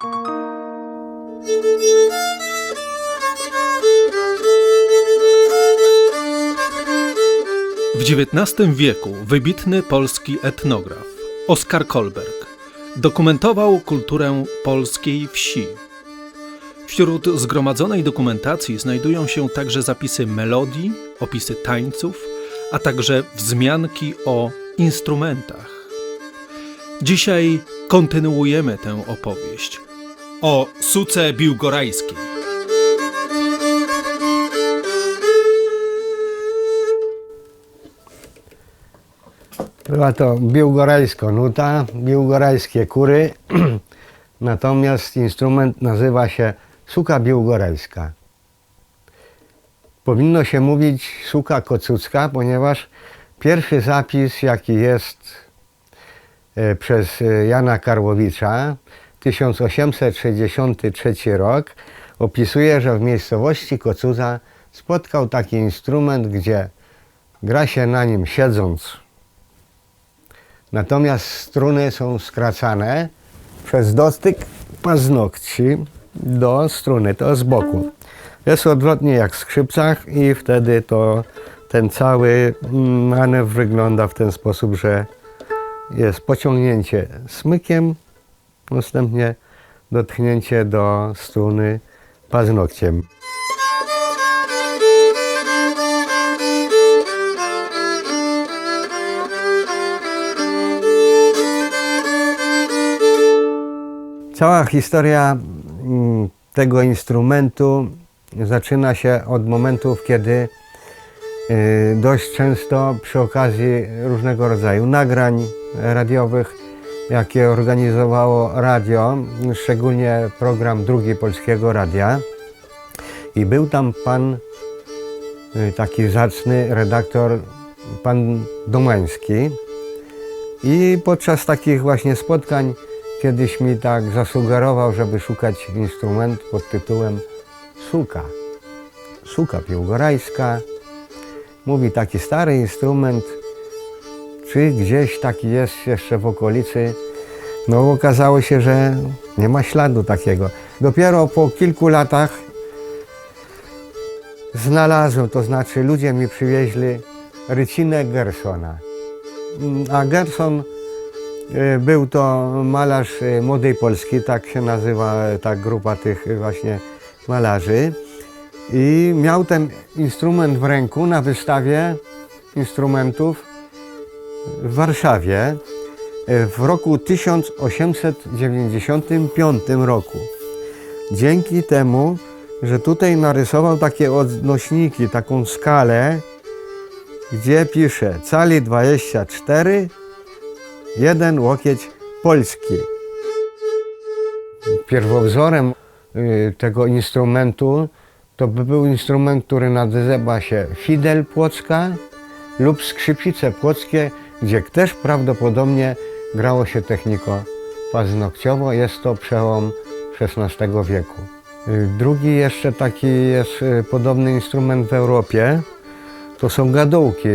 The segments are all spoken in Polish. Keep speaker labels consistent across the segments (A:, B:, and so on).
A: W XIX wieku wybitny polski etnograf Oskar Kolberg dokumentował kulturę polskiej wsi. Wśród zgromadzonej dokumentacji znajdują się także zapisy melodii, opisy tańców, a także wzmianki o instrumentach. Dzisiaj kontynuujemy tę opowieść o suce biłgorajskiej.
B: Była to biłgorajska nuta, biłgorajskie kury, natomiast instrument nazywa się suka biłgorajska. Powinno się mówić suka kocucka, ponieważ pierwszy zapis, jaki jest przez Jana Karłowicza, 1863 rok, opisuje, że w miejscowości Kocuza spotkał taki instrument, gdzie gra się na nim siedząc. Natomiast struny są skracane przez dotyk paznokci do struny, to z boku. Jest odwrotnie jak w skrzypcach i wtedy to ten cały manewr wygląda w ten sposób, że jest pociągnięcie smykiem, następnie dotknięcie do struny paznokciem. Cała historia tego instrumentu zaczyna się od momentów, kiedy dość często przy okazji różnego rodzaju nagrań radiowych, jakie organizowało radio, szczególnie program Drugi Polskiego Radia, i był tam pan, taki zacny redaktor, pan Domański, i podczas takich właśnie spotkań kiedyś mi tak zasugerował, żeby szukać instrument pod tytułem suka. Suka biłgorajska. Mówi, taki stary instrument, czy gdzieś taki jest jeszcze w okolicy. No okazało się, że nie ma śladu takiego. Dopiero po kilku latach znalazłem, to znaczy ludzie mi przywieźli rycinę Gersona. A Gerson był to malarz Młodej Polski, tak się nazywa ta grupa tych właśnie malarzy. I miał ten instrument w ręku na wystawie instrumentów w Warszawie w roku 1895 roku. Dzięki temu, że tutaj narysował takie odnośniki, taką skalę, gdzie pisze cali 24, 1 łokieć polski. Pierwowzorem tego instrumentu to by był instrument, który nazywa się fidel płocka lub skrzypice płockie, gdzie też prawdopodobnie grało się techniką paznokciowo. Jest to przełom XVI wieku. Drugi jeszcze taki jest podobny instrument w Europie. To są gadołki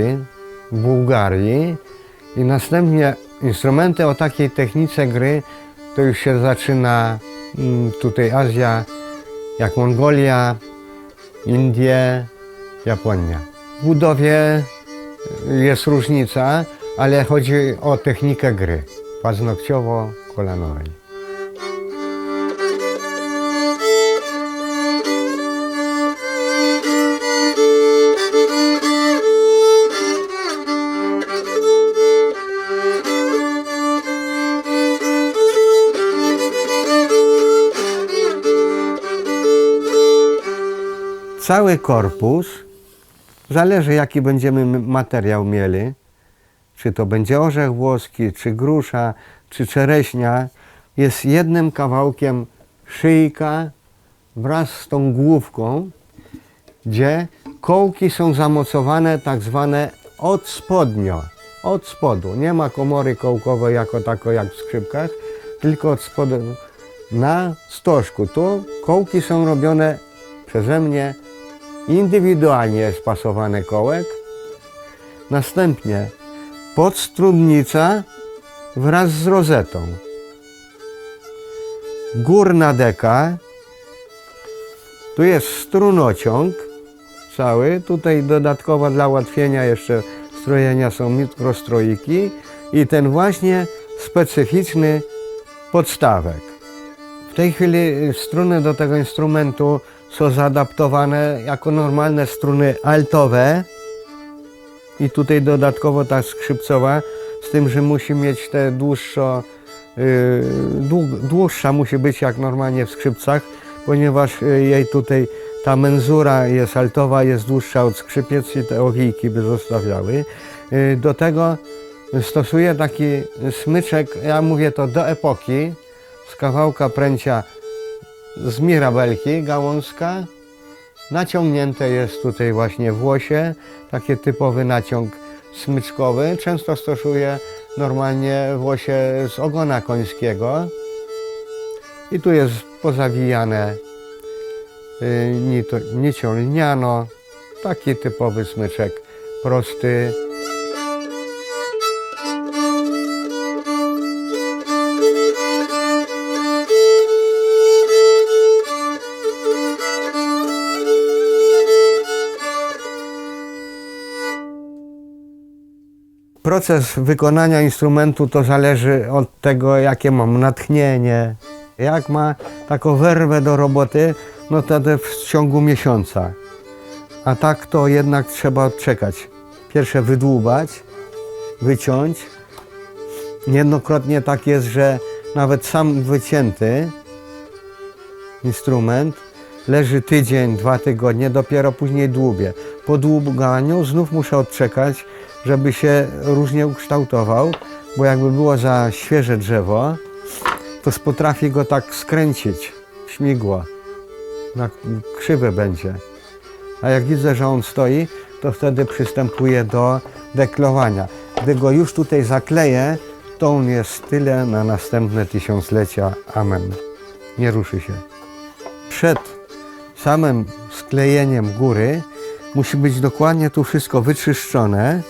B: w Bułgarii i następnie instrumenty o takiej technice gry to już się zaczyna tutaj Azja, jak Mongolia, Indie, Japonia. W budowie jest różnica, ale chodzi o technikę gry paznokciowo-kolanowej. Cały korpus, zależy jaki będziemy materiał mieli, czy to będzie orzech włoski, czy grusza, czy czereśnia, jest jednym kawałkiem szyjka wraz z tą główką, gdzie kołki są zamocowane tak zwane od spodnio, od spodu. Nie ma komory kołkowej jako tako jak w skrzypkach, tylko od spodu na stożku. Tu kołki są robione przeze mnie indywidualnie spasowane kołek. Następnie podstrunnica wraz z rozetą. górna deka, tu jest strunociąg cały, tutaj dodatkowo dla ułatwienia jeszcze strojenia są mikrostroiki i ten właśnie specyficzny podstawek. W tej chwili struny do tego instrumentu są zaadaptowane jako normalne struny altowe i tutaj dodatkowo ta skrzypcowa, z tym, że musi mieć te dłuższa musi być jak normalnie w skrzypcach, ponieważ jej tutaj ta menzura jest altowa, jest dłuższa od skrzypiec i te owijki by zostawiały. Do tego stosuję taki smyczek, ja mówię to do epoki, z kawałka pręcia z mirabelki, gałązka. Naciągnięte jest tutaj właśnie włosie, taki typowy naciąg smyczkowy. Często stosuję normalnie włosie z ogona końskiego. I tu jest pozawijane nicią lniano, taki typowy smyczek, prosty. Proces wykonania instrumentu to zależy od tego, jakie mam natchnienie. Jak ma taką werwę do roboty, no to w ciągu miesiąca. A tak to jednak trzeba odczekać. Pierwsze wydłubać, wyciąć. Niejednokrotnie tak jest, że nawet sam wycięty instrument leży tydzień, 2 tygodnie, dopiero później dłubię. Po dłubaniu znów muszę odczekać, żeby się różnie ukształtował, bo jakby było za świeże drzewo, to potrafi go tak skręcić w śmigło, na krzywe będzie. A jak widzę, że on stoi, to wtedy przystępuję do deklowania. Gdy go już tutaj zakleję, to on jest tyle na następne tysiąclecia. Amen. Nie ruszy się. Przed samym sklejeniem góry musi być dokładnie tu wszystko wyczyszczone.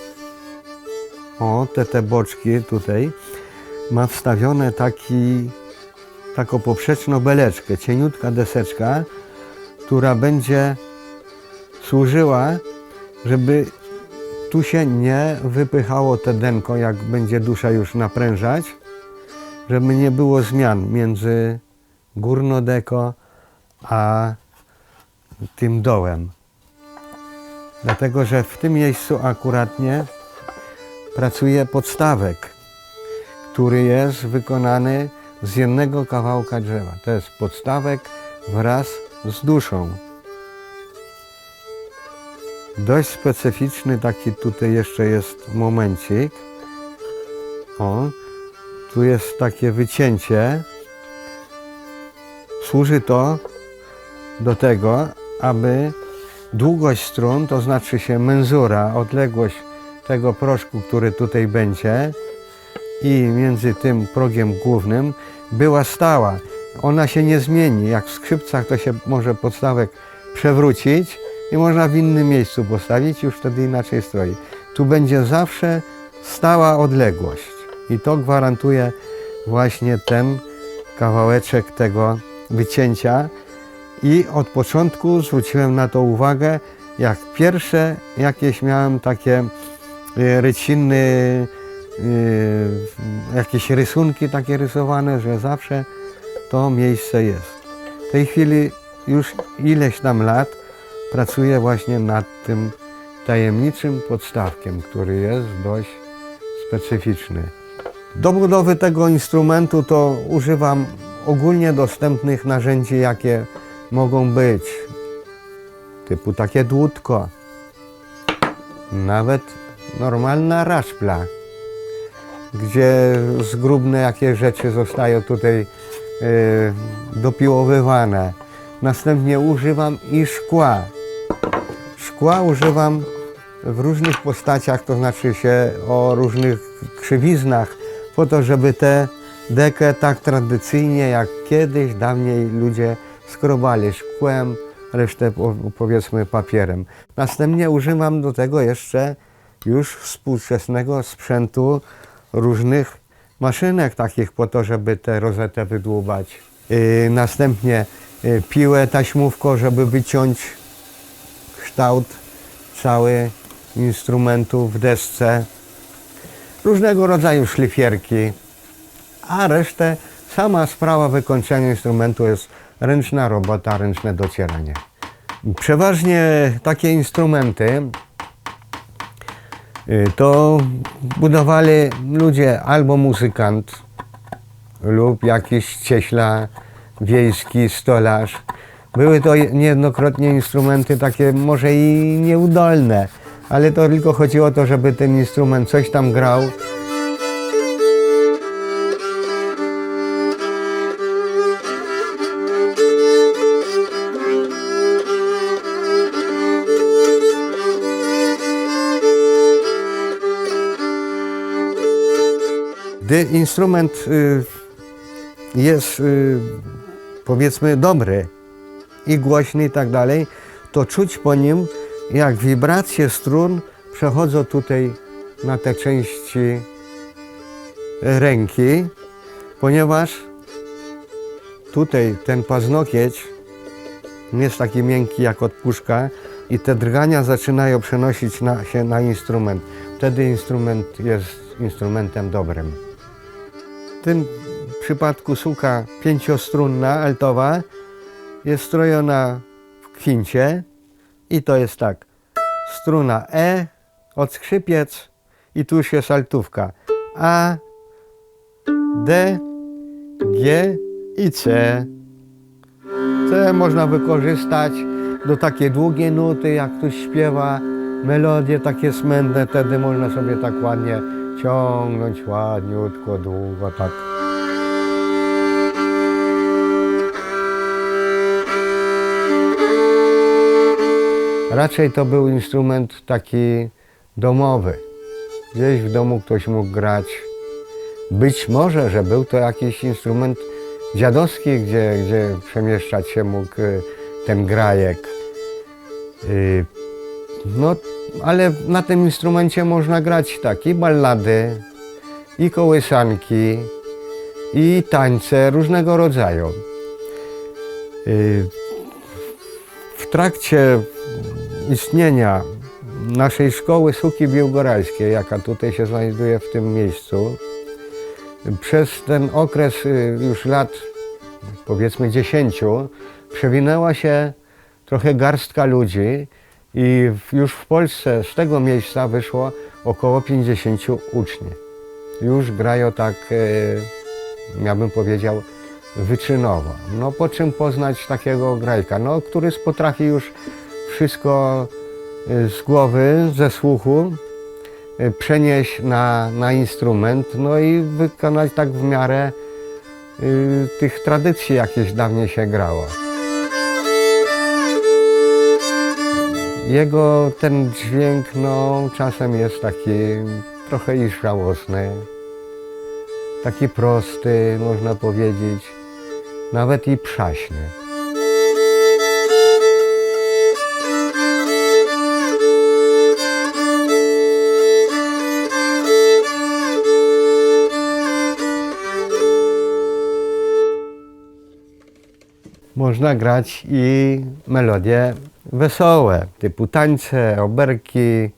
B: O, te boczki tutaj ma wstawione taką poprzeczną beleczkę, cieniutka deseczka, która będzie służyła, żeby tu się nie wypychało te denko, jak będzie dusza już naprężać, żeby nie było zmian między górnodeko a tym dołem. Dlatego, że w tym miejscu akuratnie pracuje podstawek, który jest wykonany z jednego kawałka drzewa. To jest podstawek wraz z duszą. Dość specyficzny taki tutaj jeszcze jest momencik. O, tu jest takie wycięcie. Służy to do tego, aby długość strun, to znaczy się menzura, odległość tego proszku, który tutaj będzie i między tym progiem głównym była stała. Ona się nie zmieni. Jak w skrzypcach to się może podstawek przewrócić i można w innym miejscu postawić, już wtedy inaczej stroi. Tu będzie zawsze stała odległość i to gwarantuje właśnie ten kawałeczek tego wycięcia i od początku zwróciłem na to uwagę, jak pierwsze jakieś miałem takie ryciny, jakieś rysunki takie rysowane, że zawsze to miejsce jest. W tej chwili już ileś tam lat pracuję właśnie nad tym tajemniczym podstawkiem, który jest dość specyficzny. Do budowy tego instrumentu to używam ogólnie dostępnych narzędzi, jakie mogą być, typu takie dłutko, nawet normalna raszpla, gdzie zgrubne jakieś rzeczy zostają tutaj dopiłowywane. Następnie używam i szkła. Szkła używam w różnych postaciach, to znaczy się o różnych krzywiznach, po to, żeby tę dekę tak tradycyjnie jak kiedyś, dawniej ludzie skrobali szkłem, resztę powiedzmy papierem. Następnie używam do tego jeszcze już współczesnego sprzętu, różnych maszynek takich po to, żeby tę rozetę wydłubać. Następnie piłę taśmówką, żeby wyciąć kształt cały instrumentu w desce. Różnego rodzaju szlifierki, a resztę sama sprawa wykończenia instrumentu jest ręczna robota, ręczne docieranie. Przeważnie takie instrumenty to budowali ludzie albo muzykant lub jakiś cieśla wiejski, stolarz. Były to niejednokrotnie instrumenty takie może i nieudolne, ale to tylko chodziło o to, żeby ten instrument coś tam grał. Gdy instrument jest powiedzmy dobry i głośny i tak dalej, to czuć po nim, jak wibracje strun przechodzą tutaj na te części ręki, ponieważ tutaj ten paznokieć jest taki miękki jak od puszka i te drgania zaczynają przenosić się na instrument. Wtedy instrument jest instrumentem dobrym. W tym przypadku suka pięciostrunna, altowa, jest strojona w kwincie i to jest tak. Struna E, odskrzypiec i tu już jest altówka. A, D, G i C. C można wykorzystać do takiej długiej nuty, jak ktoś śpiewa melodie takie smętne, wtedy można sobie tak ładnie ciągnąć, ładniutko, długo, tak. Raczej to był instrument taki domowy. Gdzieś w domu ktoś mógł grać. Być może, że był to jakiś instrument dziadowski, gdzie przemieszczać się mógł ten grajek. No, ale na tym instrumencie można grać tak i ballady, i kołysanki, i tańce różnego rodzaju. W trakcie istnienia naszej szkoły Suki Biłgorajskiej, jaka tutaj się znajduje w tym miejscu, przez ten okres już lat powiedzmy 10 przewinęła się trochę garstka ludzi i już w Polsce z tego miejsca wyszło około 50 uczniów. Już grają tak, ja bym powiedział, wyczynowo. No po czym poznać takiego grajka, no, który potrafi już wszystko z głowy, ze słuchu przenieść na instrument, no i wykonać tak w miarę tych tradycji, jakieś dawniej się grało. Jego ten dźwięk, no, czasem jest taki trochę i żałosny, taki prosty, można powiedzieć, nawet i przaśny. Można grać i melodie wesołe, typu tańce, oberki,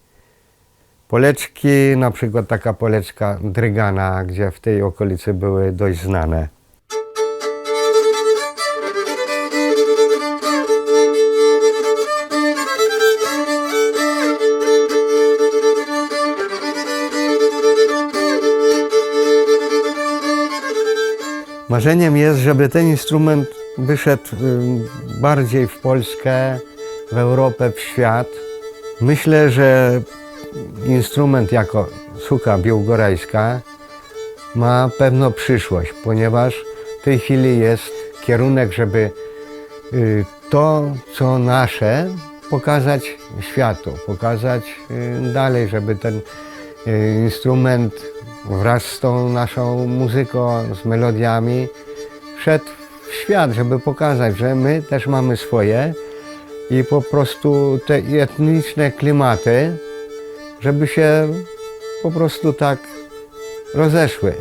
B: poleczki, na przykład taka poleczka Drygana, gdzie w tej okolicy były dość znane. Marzeniem jest, żeby ten instrument wyszedł bardziej w Polskę, w Europę, w świat. Myślę, że instrument jako suka biłgorajska ma pewną przyszłość, ponieważ w tej chwili jest kierunek, żeby to, co nasze, pokazać światu, pokazać dalej, żeby ten instrument wraz z tą naszą muzyką, z melodiami szedł w świat, żeby pokazać, że my też mamy swoje i po prostu te etniczne klimaty, żeby się po prostu tak rozeszły.